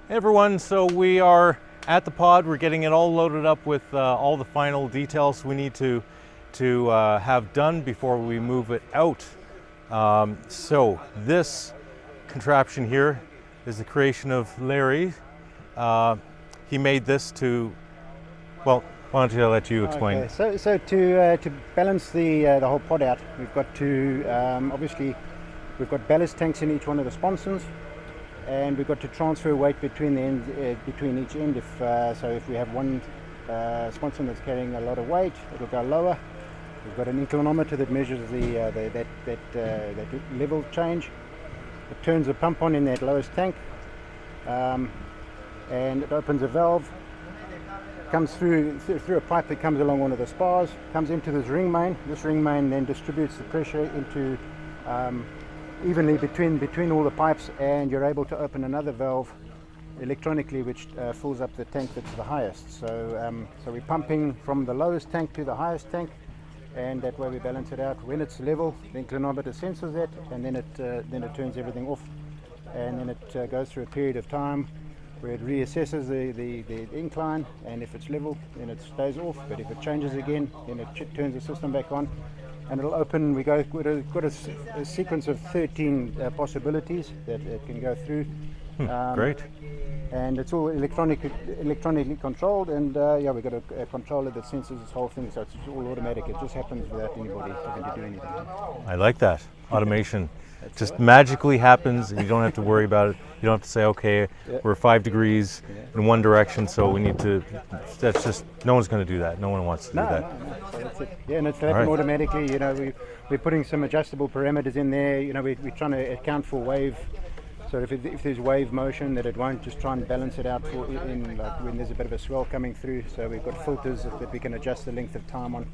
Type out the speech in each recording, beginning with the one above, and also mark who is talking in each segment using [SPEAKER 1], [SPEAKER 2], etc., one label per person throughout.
[SPEAKER 1] Hey everyone, so we are at the pod. We're getting it all loaded up with all the final details we need to have done before we move it out. So this contraption here is the creation of Larry. He made this to, well, why don't I let you explain?
[SPEAKER 2] Okay. So to balance the whole pod out, we've got to obviously we've got ballast tanks in each one of the sponsons. And we've got to transfer weight between the ends, between each end. If we have one sponson that's carrying a lot of weight, it'll go lower. We've got an inclinometer that measures that level change. It turns the pump on in that lowest tank, and it opens a valve. Comes through a pipe that comes along one of the spars, comes into this ring main. This ring main then distributes the pressure into evenly between all the pipes, and you're able to open another valve electronically which fills up the tank that's the highest. So we're pumping from the lowest tank to the highest tank, and that way we balance it out. When it's level, the inclinometer senses that, and then it turns everything off, and then it goes through a period of time where it reassesses the incline, and if it's level then it stays off, but if it changes again then it turns the system back on. And it'll open. We got a sequence of 13 possibilities that it can go through.
[SPEAKER 1] Great.
[SPEAKER 2] And it's all electronically controlled. And we've got a controller that senses this whole thing, so it's all automatic. It just happens without anybody having to do anything.
[SPEAKER 1] I like that. Automation. Just magically happens, and you don't have to worry about it. You don't have to say, okay, we're 5 degrees in one direction, so we need to. That's just, no one's going to do that. No one wants to do that.
[SPEAKER 2] No. So that's it. Yeah, and it's happening automatically. You know, we're putting some adjustable parameters in there. You know, we're trying to account for wave. So if there's wave motion, that it won't just try and balance it out in like when there's a bit of a swell coming through. So we've got filters that we can adjust the length of time on.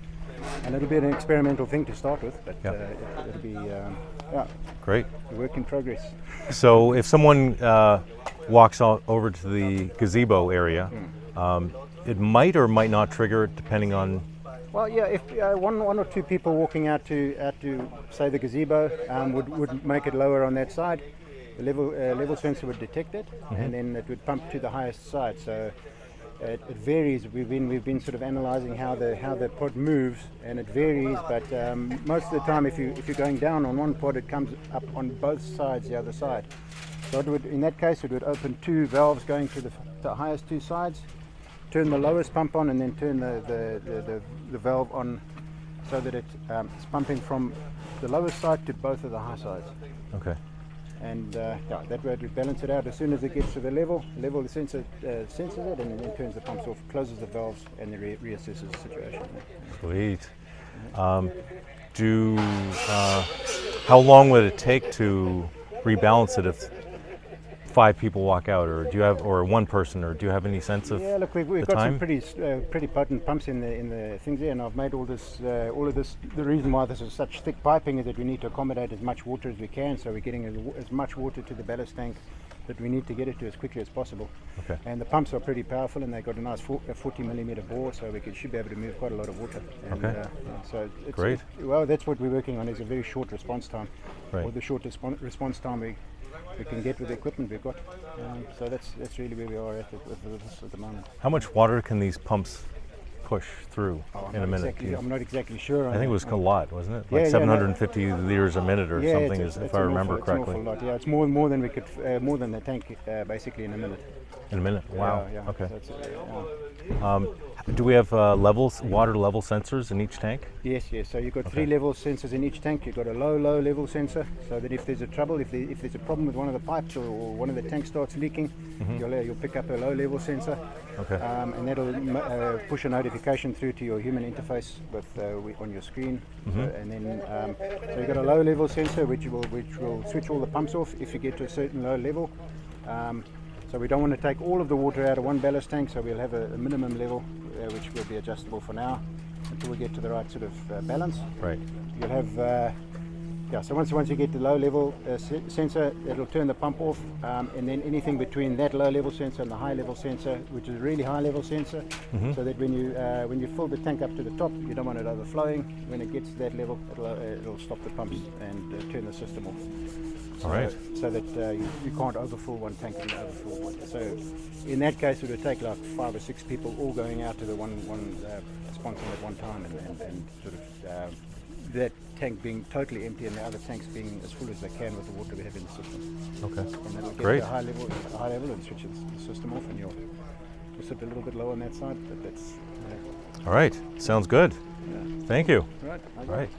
[SPEAKER 2] And it'll be an experimental thing to start with, but it'll be
[SPEAKER 1] great.
[SPEAKER 2] A work in progress.
[SPEAKER 1] So if someone walks over to the gazebo area, it might or might not trigger it depending on.
[SPEAKER 2] Well, yeah, if one or two people walking out to say the gazebo would make it lower on that side, the level sensor would detect it, and then it would pump to the highest side. So it varies. We've been sort of analysing how the pod moves, and it varies. But most of the time, if you're going down on one pod, it comes up on both sides, the other side. So it would, in that case, it would open 2 valves going to the highest 2 sides, turn the lowest pump on, and then turn the valve on, so that it's pumping from the lowest side to both of the high sides.
[SPEAKER 1] Okay.
[SPEAKER 2] And that way it would balance it out. As soon as it gets to the level the sensor senses it, and then turns the pumps off, closes the valves, and then reassesses the situation.
[SPEAKER 1] Sweet. How long would it take to rebalance it if 5 people walk out, or do you have, or one person, or do you have any sense of?
[SPEAKER 2] Yeah, look, we've got
[SPEAKER 1] time?
[SPEAKER 2] some pretty potent pumps in the things there, and I've made all of this. The reason why this is such thick piping is that we need to accommodate as much water as we can, so we're getting as much water to the ballast tank that we need to get it to as quickly as possible.
[SPEAKER 1] Okay.
[SPEAKER 2] And the pumps are pretty powerful, and they've got a nice 40 millimeter bore, so we should be able to move quite a lot of water. And,
[SPEAKER 1] okay.
[SPEAKER 2] So it's
[SPEAKER 1] great.
[SPEAKER 2] Well, that's what we're working on, is a very short response time,
[SPEAKER 1] right.
[SPEAKER 2] or the shortest response time we can get with the equipment we've got. So that's really where we are at the moment.
[SPEAKER 1] How much water can these pumps push through in a minute?
[SPEAKER 2] I'm not exactly sure.
[SPEAKER 1] I think it was a lot, wasn't it? Like 750 liters a minute or something, if I remember correctly.
[SPEAKER 2] It's an awful lot. Yeah, it's more than we could, more than the tank, basically in a minute.
[SPEAKER 1] In a minute? Wow.
[SPEAKER 2] Yeah.
[SPEAKER 1] Okay.
[SPEAKER 2] So
[SPEAKER 1] do we have water level sensors in each tank?
[SPEAKER 2] Yes. So you've got 3 level sensors in each tank. You've got a low level sensor, so that if there's a trouble, if there's a problem with one of the pipes, or one of the tanks starts leaking, you'll pick up a low level sensor.
[SPEAKER 1] Okay.
[SPEAKER 2] And that'll push a notification through to your human interface on your screen. And then so you've got a low level sensor which will switch all the pumps off if you get to a certain low level. So we don't want to take all of the water out of one ballast tank, so we'll have a minimum level which will be adjustable for now until we get to the right sort of balance.
[SPEAKER 1] Right.
[SPEAKER 2] You'll have so once you get the low level sensor, it'll turn the pump off, and then anything between that low level sensor and the high level sensor, which is a really high level sensor, so that when you fill the tank up to the top, you don't want it overflowing. When it gets to that level, it'll stop the pumps and turn the system off. So,
[SPEAKER 1] All right.
[SPEAKER 2] so that you can't overfill one tank and overfill one. So in that case, it would take like 5 or 6 people all going out to the one sponson at one time, and sort of that tank being totally empty and the other tanks being as full as they can with the water we have in the system.
[SPEAKER 1] Okay.
[SPEAKER 2] And that'll get
[SPEAKER 1] Great.
[SPEAKER 2] to a high level and switch the system off, and you'll sit a little bit lower on that side, but that's
[SPEAKER 1] All right. Sounds good.
[SPEAKER 2] yeah.
[SPEAKER 1] Thank you.
[SPEAKER 2] Right.
[SPEAKER 1] All right.